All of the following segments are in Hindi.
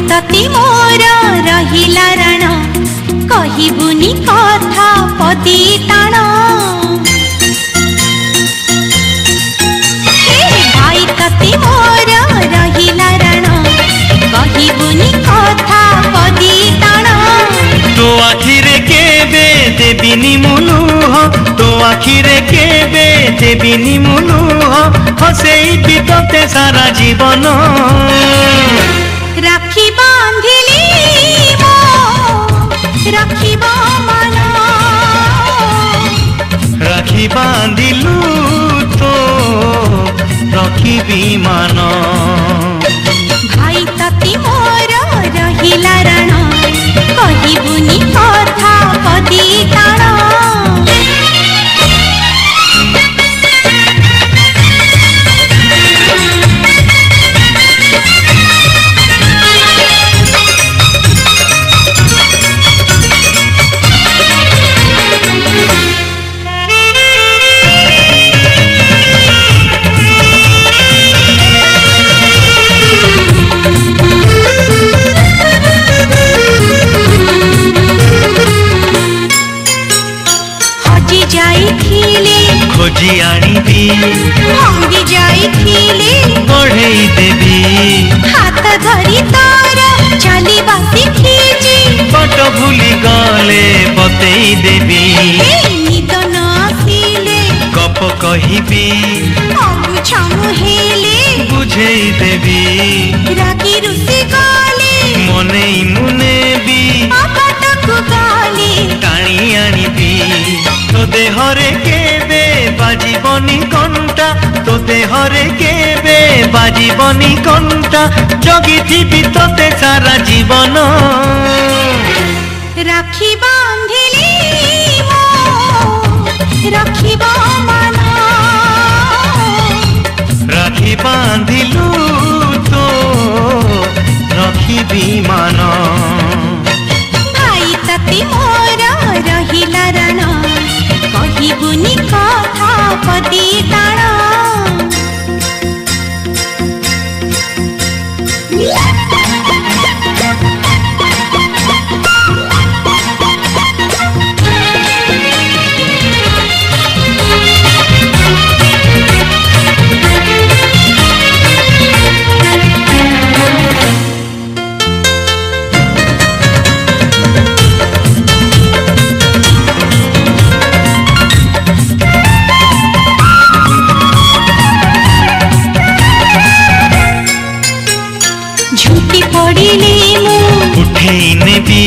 तती मोर रहिला राण कहिबुनी कथा पदी टाण भाई तती मोर रहिला राण कहिबुनी कथा पदी टाण तो आखिरे केबे देबिनी मुलुह तो आखिरे केबे देबिनी मुलुह हसेई बितते सारा जीवन राखी बांधिली मो राखिब मन राखी बांधिलु तो रखिबी मान भाई तती मोर रहिला राण कहिबुनी कथा पदी टाण खोजी आनिबी भांगी जाइथिले बढ़ई देबी हाथ धरी तोर चली बासी खींची बट भूली गले बतेई देबी निद न आसिले गप कहिबी अगु छमु हेले बुझेई देबी रागी रुसी गले मने मुनेबी अपटकु गले टाणी आनिबी तो देहरे केबे बाजीबनी कंटा तो देहरे केबे बाजीबनी कंटा जगिथिबी तोते सारा जीवन राखी बांधिली मो राखिब मन राखी बांधिलु तो रखिबी मान भाई तती मोर रहिला राण कहिबुनी कथा पदी टाण झुटी पड़िले मु उठेई नेबी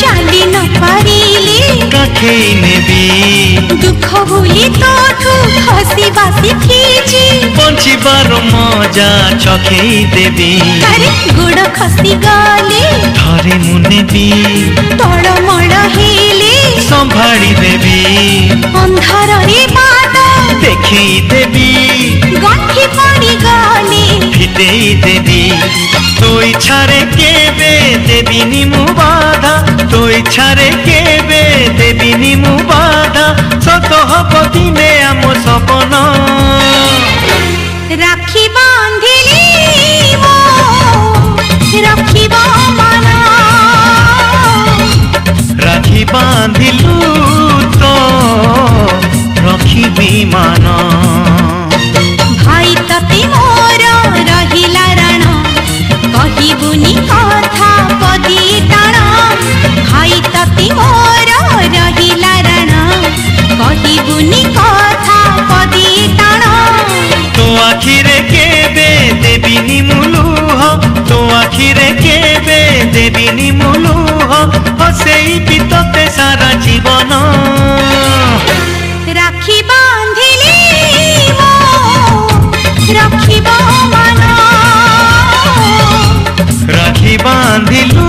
चली न पारिले काखेई नेबी दुख भूली तोठू हसी बासी खींची बंचिबार मजा चखेई देबी अरे गुड़ खसी गले थरे मुनेबी तड़मड़ हेले संभाड़ी देबी अंधार रे बाद देखेई देबी गंठी पड़ी गले फिटेई देबी तो इच्छारे केबे देबिनी मु बाधा तो इच्छारे केबे देबिनी मु बाधा सत हब दिने आम सपन राखी बांधिली मो राखिब मन राखी बांधिलु तो रखिबी मान भाई तती मोर रहिला राण कहिबुनी कथा पदी टाण भाई तती मोर रहिला राण कहिबुनी कथा पदी टाण तो आखिरे केबे देबिनी मुलुह तो आखिरे केबे देबिनी मुलुह हसेई बितते सारा जीवन राखी बांधिली मो राखिब मन राखी बांधिलु